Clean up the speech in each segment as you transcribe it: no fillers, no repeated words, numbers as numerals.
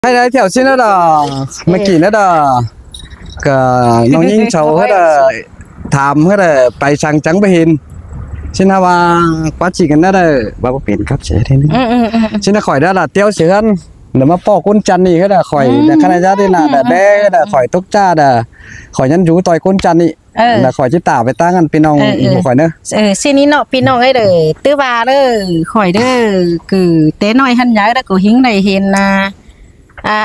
ให้ได้แถวซินะดอเมื่อกี้นะดอก็น้องยิ่งเฉาเฮ็ดถามเฮ็ดไปสั่งจังไปเห็นซินะว่าปัจจิกันนะเด้อว่าบ่เป็นครับเสียทีนี้ซินะข่อยได้ล่ะเตี้ยวเสือนเดี๋ยวมาปอกก้นจันนี่เฮ็ดข่อยแต่คณะญาติน่ะแด้ข่อยตกจ้าดข่อยยันอยู่ต่อยก้นจันนี่แล้วข่อยสิตาไปตั้งกันพี่น้องข่อยเด้อซินี้เนาะพี่น้องเอ้ยเด้อตื้อว่าเด้อข่อยเด้อคือเต้น้อยหันใหญ่แล้วก็หิงได้เห็นนะ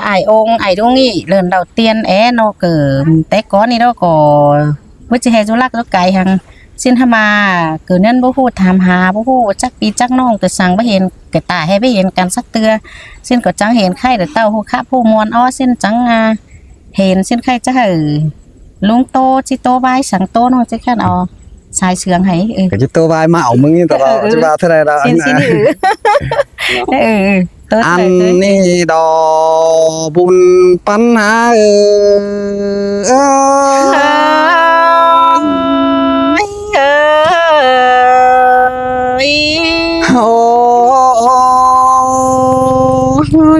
ไอ้องไอ้ตรงนี้เลิ่นđầu tiên nó cờ té cóนี่แล้วก็วิจิเฮจุลักแล้วไกลหังสินธมาเกิดนั้นบ่ฮู้ถามหาบ่ฮู้จักปีจักน้องก็สั่งบ่เห็นก็ตาให้บ่เห็นกันสักเตือสินก็จังเห็นไข่เด้อเต้าฮู้คะผู้มวนอ้อสินจังเห็นสินไข่จะลุงโตจิโตบายสังโตเนาะจิคั่นเอาสายเสืองให้ก็จิโตบายมาเอามึงนี่ตลอดจะว่าเท่าใดล่ะสินอันนี้ดอบุญปัญหาโอ้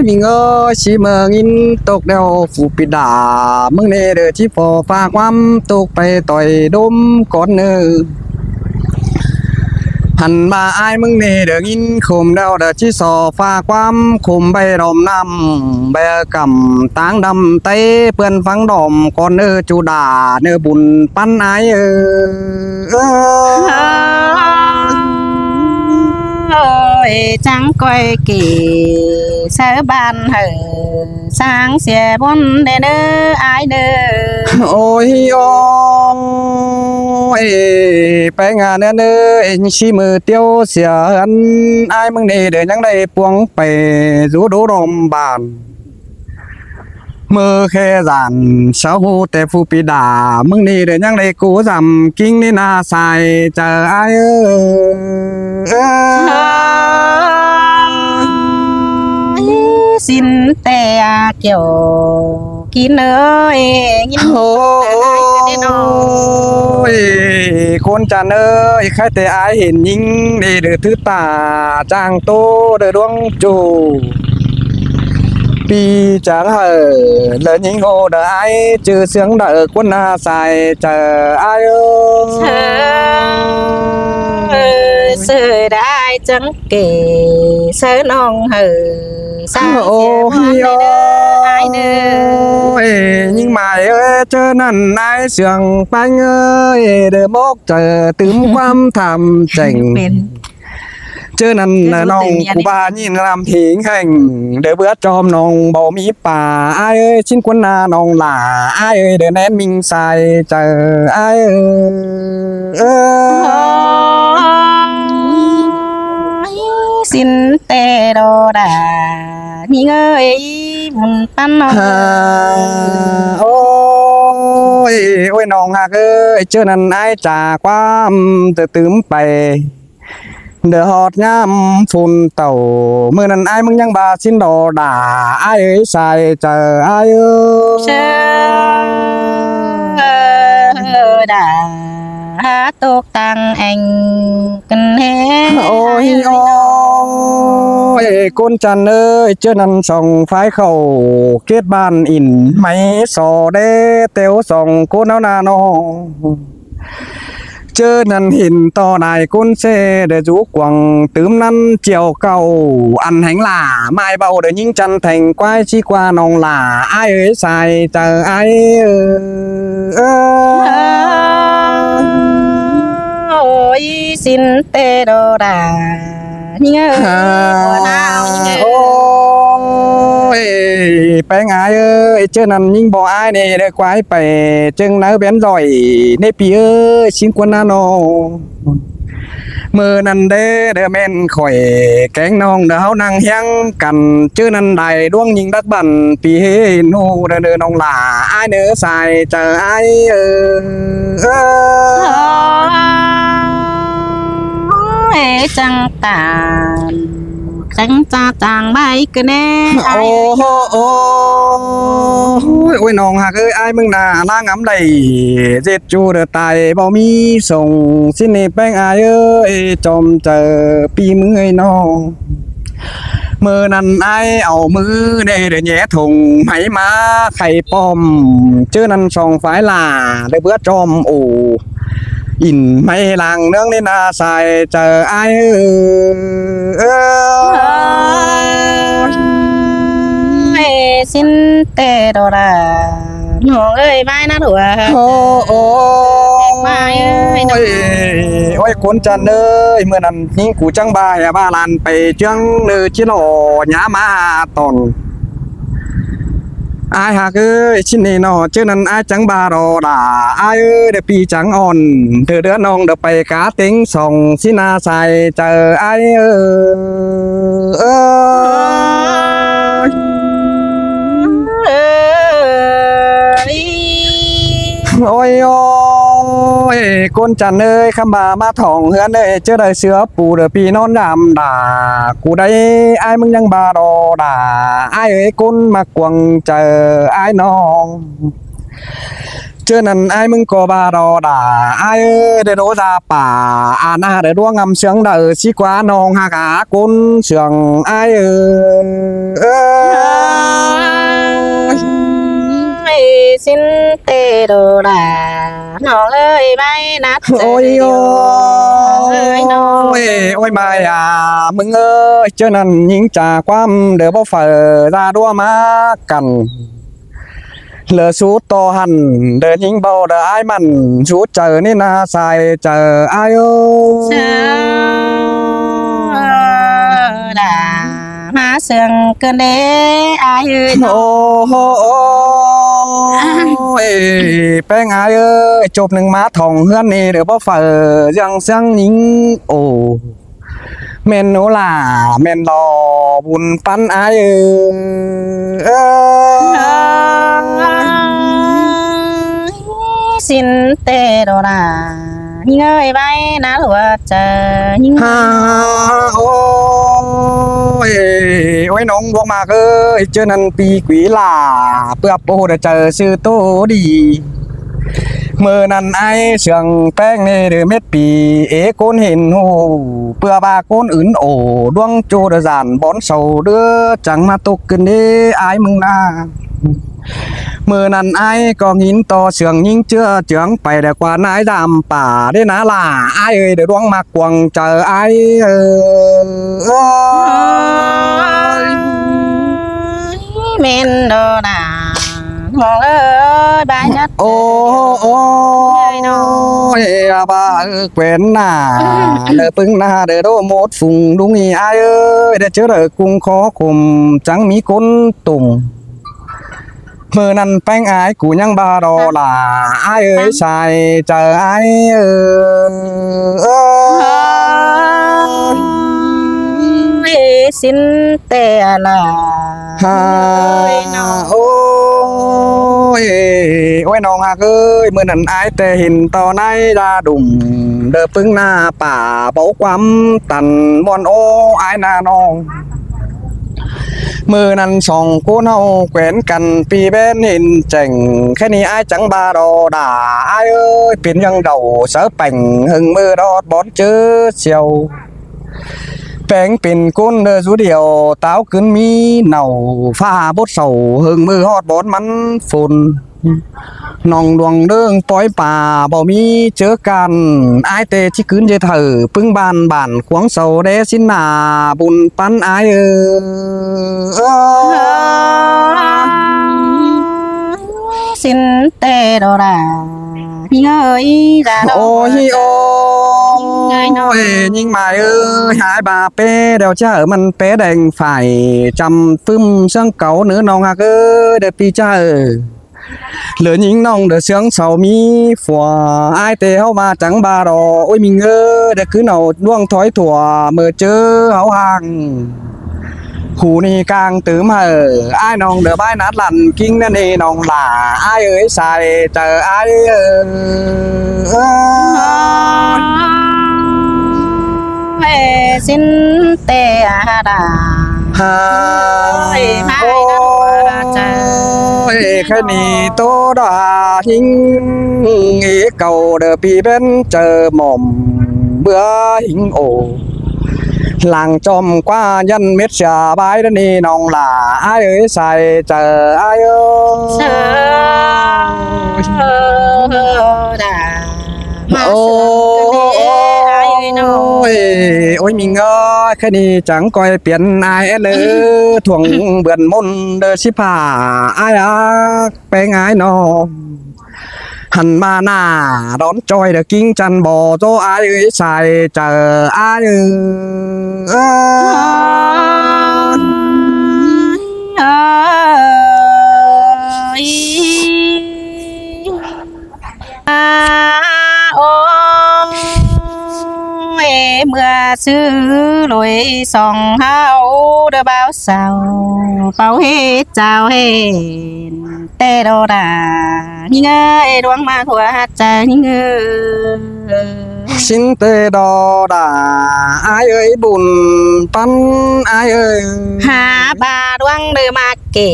มีเงอชิเมืองอินตกเดวฟูปิดามึงเนเด้อที่พอฝากความตกไปต่อยดมก่อนเนื้อหันมาอายมึงนี่เด้อยินคมเดาเด้อที่สอฟ้าความคมใบดอมน้ำใบกำตางดำเต้เปื้อนฟังดอมก่อนจูดาเนื้อบุญปันอายจังก้อยกี่เสือบ้านสร้างเสียบนเด้ออายเด้อโอ้ยไปงานเด้อชิมือเตียวเสียอันอายมึงนี่เด้อยังได้ปวงไปสู่ดูรมบ้านมือแค่จานเช้าหูแต่ฟูปีดามึงนี่เด้อยังได้กูจำกิ้งนี่นาใส่เจออายสินแต่เกี่ยวกินยินโอ้ยคนจันใครแต่อายเห็นยิงนี่เด้อถือตาจางโตเด้อดวงจูปีจังเลยยิงโหเด้ออายจื้อเสียงเด้อคนหน้าใส่เจออายเสือได้จังเก๋เสือน้องสาวโอ้ยอายเด้อยิงหมายเจอนั่นนายเสียงไปเเด้อมกเจอตื่มความทำเจ๋งเจอนั่นน้องกูบายินรำเพลงแห่งเด้อเบื่อจอมน้องบ่มีป่าอายชินกวนนาน้องหล่าอายเด้อแน่นมิงใส่เจออายสินเตโดดามีเงยบุญปันโอ้ยน้องฮักเจอนั่นอายจากความตื่มไปเด้อฮอดยามฝุ่นเต่ามื้อนั้นอายมึงยังบาสินดอด่าอายใส่เจออายเชดาตกตังแองกันแฮโอ้ยคนจันเจอนั่นส่องไฟเข้าเกตบ้านอินไม่สอเด้เตียวส่องโคนเอานาน้องเจอนั่นเห็นต่อได้คนเซเดจูกวังตืมนั้นเจียวเก่าอันแห่งหล่าไม้เบาเดยิงจันแทงควายชีกว่าน้องหล่าอายใส่เจออายโอ้ยสินเตโดดานี่ไงโอ้ยไปไงเจอนั่นยิงบ่อายนี่เด้อควายไปจึงเนื้อเบี้ยนร่อยในปีชิงกวนนาโนมือนั่นเด้อแม่นข่อยแกงน้องเด้อเฮานั่งเฮียงกันเจอนั่นได้ดวงยิงดักบันปีเฮนูเด้อน้องหล่าอายเด้อใส่เจออายจังตาจังจาจางใบกันแน่โอ้ยน้องฮักอายมึงน่าล่างำได้เจ็ดจูเด้อตายบ่มีส่งสินี่แป้งอายจอมเจอปีมึงน้อง มือนั้นไอเอามือเด้แย่ถุงไหมาไข่ป้อมเจอนั้นส่องฝายลาได้เบื่อจอมโออินไม่หลังเนื่องในนาใส่เจอไอสินเตโดราน้องเอ้ยบายนะถั่วโอ้บายเอ้ยโอ้ยคนจันเอ้ยเมื่อนั้นนี่กูจังบายบ้าลันไปจังเนื้อชิโนหยามาตอนอายหากเอ้ยชิ้นนี้นอเจ้านั้นอายจังบารอด่าอายเอ้ยเดี๋ยวปีจังอ่อนเดือน้องเดี๋ยวไปกาเต็งส่องสินาใส่เจออายโอ้ยโอ้ยคนจันเอ้ยคำบ่ามาถ่องเฮือนเอ้ยเจอได้เสือปูเดี๋ยวปีนอนดำด่ากูได้อายมึงยังบารอด่าอายเอ้ยคนมากวงเจออายน้องเจอนั้นอายมึงก็บารอด่าอายเอ้ยได้โดดาป่าอาหน้าได้ดวงงำเสียงเด้อสิกว่าน้องหากาคนเสียงอายสินเตโดราน้องเอ้ยบายนะโอ้ยโอ้ยน้องโอ้ยมาอ่ะมึงเอ้ยเจอนั้นยิงจากความเด้อบ่เฟอราดัวมากันเหลือสูตอหันเดินยิงเบาเด้ออ้ายมันสูเจอนี่นาใส่เจออ้ายโอ้ดามาเสืองเกินเด้อ้ายเอ้ยโอ้โหแป้งอายเอ้ยจบหนึ่งมาท่องเฮือนนี่เด้อบ่เฟอยังเสียงยิงโอ้แม่นโนล่ะแม่นรอบุญปันอายสินเตโดรายิงเอ้ยบายนะถั่วเจอยิงโอ้ยน้องบวกมากเอ้ยเจอนั้นปีกวีลาเปื้อโปได้เจอชื่อโตดีเมื่อนั้นไอเสียงแป้งในเดือเม็ดปีเอโกนเห็นโหเปื่อบาโกนอื่นโอดวงโจดจานบอนเสาเด้อจังมาตกกันเด้อายมึงนาเมื่อนั้นไอก็หินต่อเสียงยิงเจือเจืองไปแต่กว่านายดำป่าได้นะล่ะไอเอ้ยเดี๋ยวดวงมากวงเจอไอเมนโดนามองเอ้ยบายนัดโอ้ยบ้าเกวนหน้าเด้อปึงหน้าเด้อโดหมดฝุ่งดุงอีไอเอ้ยเด้อเจอเด้อกุ้งขอคุมจังมีคนตุ่มเมื่อนั้นแป้งอายกูยังบารอล่ะอายเอ้ยใส่เจออายสินเตล่ะโอ้ยน้องฮักเอ้ยเมื่อนั้นอายแต่เห็นต่อในดาดุ่มเด้อปึงหน้าป่าเบาความตันมอนโอ้อายนาน้องมือนั้นสองกูเฮาแขวนกันปีแบนเห็นแจ่งแค่นี้อายจังบารอด่าอายเอ้ยเป็นยังเดาเสือแป่งหึงมือดอดบอนเจอเชียวแป้งเป็นก้นเด้อสูเดียวเต้าขึ้นมีเหน่าฟ้าบดเสาหึงมือฮอดบอนมันฝุ่นน้องดวงเด้งปล่อยป่าบ่มีเจอกันอายเตที่คืนเยเถอปึ้งบานขวงเสาเดสินนาบุญปันอายสินเตโดรายิงเอ้ยโอ้ยโอ้ยยิงหมายหายบาเป้เดี๋ยวเจ้ามันเป้แดงฝ่ายจำฟึ่มเสียงเก่าเนื้อน้องฮักเดี๋ยวปีเจ้าเหลือยิงน้องเดี๋ยวเสียงเสามีฝัวอายเตะเข้ามาจังบารอโอ้ยมิงเดี๋ยวคือเนาล่วงถอยถั่วเมื่อเจอเขาห่างหูนี่กลางตื้มอายน้องเดี๋ยวบ้านนัดหลันกิ้งนั่นเองน้องหล่าอายเอ้ยใส่เจออายสินเตอาดาโอ้ยแค่นี้โตดาหิงอีเก่าเด้อปีเป็นเจอหม่อมเบื่อหิงโอ หลังจอมกว่ายันเม็ดสบายแล้วนี่น้องหล่าอ้ายเอ้ยใส่เจออ้ายเอ้ยโอ้โอ้ยมีเงาแค่นี้จังก้อยเปลี่ยนอายเด้อถ่วงเบื่อนมนเด้อสิผ้าอายไปงายน้องหันมาหน้าร้อนจอยเด้อกิ้งจันบ่โตอายเอ้ยใส่เจออายเมื่อซื้อลอยส่องเฮาเด้อบ่าวสาวเป่าเฮ็ดเจ้าเฮ็ดแต่ดอดานี่เงยดวงมาหัวใจนี่เงยสินเตดอดาอายเอ้ยบุญปันอายเอ้ยหาบาดวงเด้อมาเก๋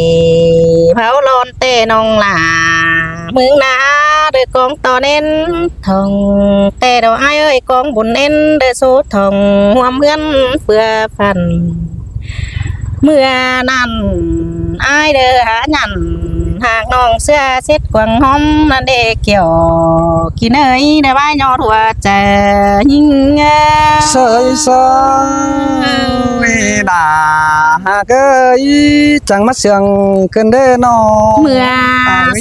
เผาร้อนเตน้องหลาเมืองนาเด้อกองต่อเน้นทองแต่ดอกอายเอ้ยกองบุญเน้นเด้อโซทองหัวเมือนเฟื่อฟันเมื่อนั้นอายเด้อหาหยันหากน้องเสื้อเซ็ดกวางหอมนั่นเด้เกี่ยวกินเอ้ยได้ใบยอดหัวใจยิ่งเสยเสยดาหากเอ้ยจังมาเสียงเกินเด้อน้องเมื่อ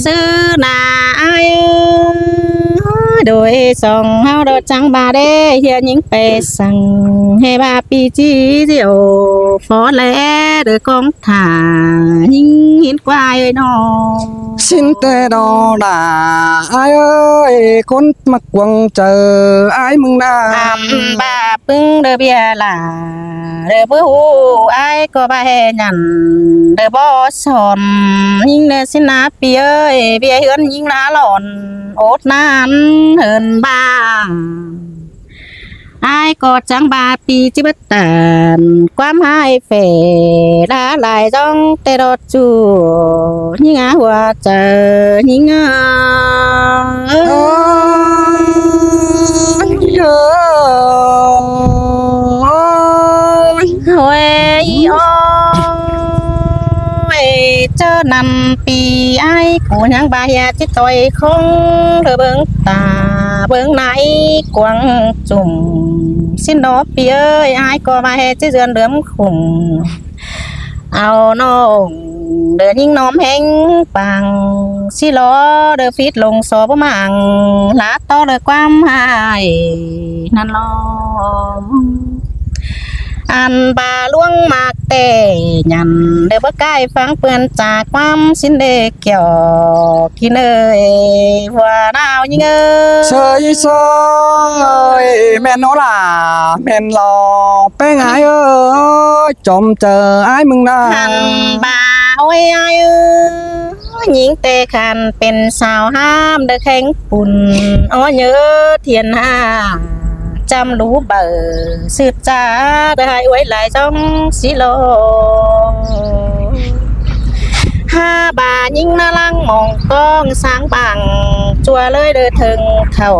ซื้อหน้าอายโดยส่องเฮาโดดจังบาเด้เฮียยิงไปสั่งให้บาปีจีเดียวฟอแลเด้อกองถ่ายิงหินกวายน้องสินแต่ดอดาอายเอ้ยคนมักวังเจออายมึงนาบาปึ้งเด้อเบียล่ะเด้อบ่ฮู้อายก็บ่ให้หยันเด้อบ่สอนยิงเด้อสินาปีเอ้ยเบียเฮือนยิงลาหลอนโอดนานเหินบ้าอายก็จังบาปีจิบตานความหายเฟลาหลายจ้องแต่รถจูยิงหัวใจยิงโอ้ยเจอนันปีไอ้กูยังบายาจิตต่อยคงเธอเบิ่งตาเบิ่งไหนกวางจุ่มสินดอกปีเอ้ยไอ้ก็มาให้จิเดือนเดือมขุ่มเอาน้องเดินยิงน้อมแห้งปังสิล้อเดินฟิตลงสอบมังลาต่อเลยความหายนั่นล้ออันบาล่วงมากแต่ยันเด้อบ่ใกล้ฟังเปื้อนจากความสิ้นเด็กเกี่ยวกินเอ้ยหัวดาวยิงเอ้ยเฉยซอยแม่นโนล่ะแม่นรอไปไงเอ้ยจอมเจออ้ายมึงน่ะหันบาโอ้ยอ้ายเอ้ยหญิงเตะคันเป็นสาวห้ามเด้อแข็งปุ่นอ้อเยอะเทียนห้าจำรู้เบอร์สืบจ้าได้ไว้หลายจ้องสิโลห้าบายิ่งน่าลังมองกองสร้างบังจัวเลยเด้อถึงเท่า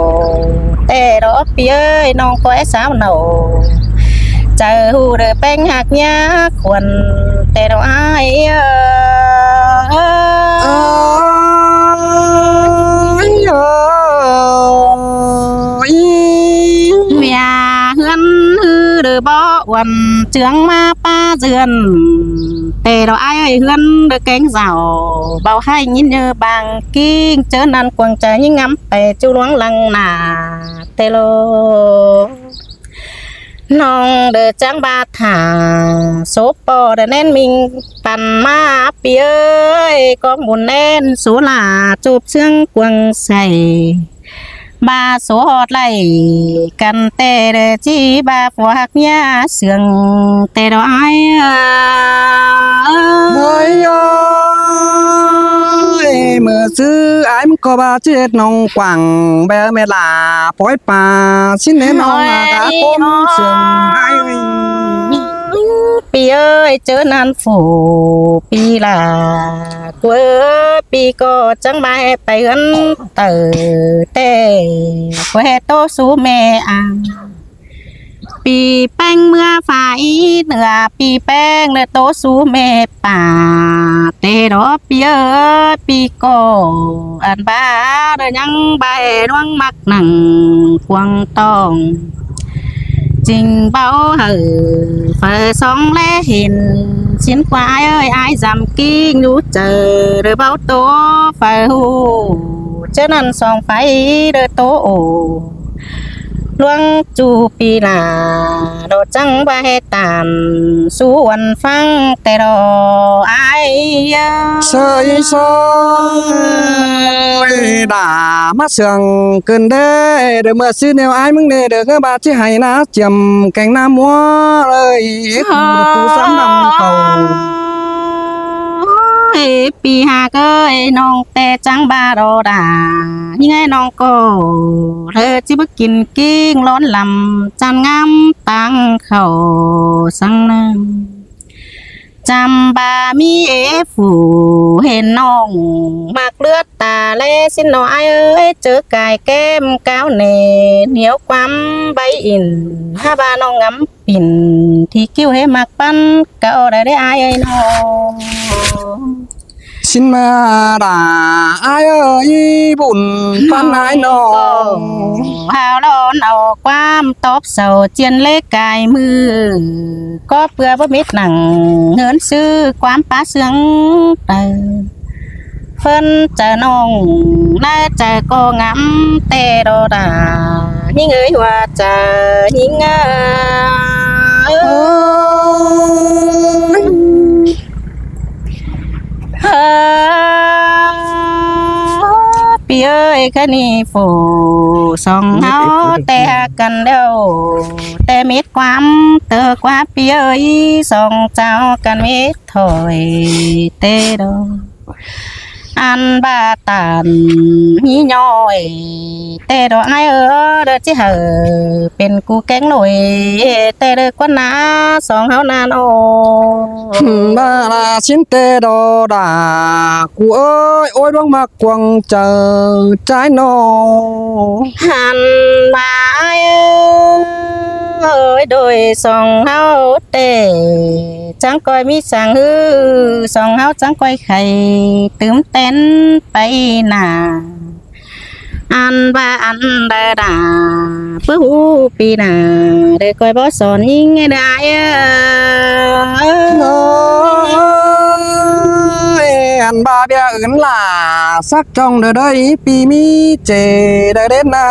แต่ดอกเปียยน้องก้อยสาวเหนาเจอหูเด้อแป้งหักยาควนแต่ดอกอ้ายเมียเฮือนฮือเด้อบ่วันเจืองมาป้าเจือนแต่เราอ้ายเฮือนเด้อแกงเสาเบาให้ยินเยอบางกิ้งเจอนันกวางใจยิ่งงำไปจูหลวงลังหน้าเตโลน้องเด้อจังบาถาโซปอเด้อแน่นมิงปันมาเปียยกองบุญแน่นสุลาจูบเชื่องกวางใส่บาโสหอดไหลกันแต่เด้อจีบาฝัวหักยาเสืองแต่ดอกอ้ายเฮ้ยเมื่อซื้ออ้ายมันก็บาเจ็ดน้องกวางแบเมลาปล่อยป่าสินเนน้องมากะปมเสืองอ้ายปีเอ้ยเจอนันฝูปีลากูเอ้ยปีก็จังมาไปเฮือนเตอเต้กูเฮโตสู้แม่อ่าง ปีแป้งเมื่อฝ่ายเหนือปีแป้งเนโตสูเมป่าเตดอปีเอปีโกอันบ้าเดยังใบร่วงมักหนังควงตองจริงเบาเหอเฟอสองแลเห็นชิ้นควายเอ้ยไอ้จำกิ้งรู้เจอเดอเบาโตเฟอหูเจ้านั้นสองไฟเดอโตโอลวงจูปีลาโดจังบาให้ตามสู่วันฟังแต่รอไอ้เสยซอยด่ามาเสืองเกินเด้เด้อเมื่อซื้อแนวอ้ายมึงเด้เด้อก็บาดสิให้นะเจียมแกงน้ำมัวเลยกูซ้ำดำเขาปีหาเก้ยน้องแต่จังบาโรดายังไงน้องก็เธอจิบกินกิ้งร้อนลำจันงามตังเขาสังน้ำจำบามีฝูเห็นน้องมากเลือดตาและสิ้นน้อยเอ้ยเจอกายแก้มก้าวเนเหนียวความใบอินถ้าบาน้องงำปิ่นที่คิ้วให้มักปั้นก็ได้อายน้องชินมาด่าอายเอ้ยบุญปันอายน้องหาวร้อนเอาความตบเสาเจียนเล็กกายมือก็เพื่อบ่มิดหนังเงินซื้อความป้าเสืองเตอเพิ่นจะน้องน่าจะก็งำแต่โดดายิ่งเอ้ยว่าจะยิ่งปีเอ้ยคะนี่โฟสองเฮาแต่กันเดียวแต่มิดความเตอกว่าปีเอ้ยสองเจ้ากันมิดถอยเตโดอันบาตันยี่ย่อยแต่ดอกไอ้เด้อจิเหอเป็นกูแกงหน่อยแต่เด้อกว่านาสองเฮานานโอบ้าละชินเตดอดากูเอ้ยโอ้ยดวงมากวงเจอใจน้องหันมาเอ้ยโดยสองเฮาเตจังก้อยมีสังฮือสองเฮาจังก้อยไข่ตื่มเต้นไปหน้าอันบาอันดาดาเพื่อหูปีหน้าได้ก้อยบ่สอนยิ่งไงได้อันบาเบียอื่นล่ะสักจองเด้อได้ปีมีเจได้เด่นนะ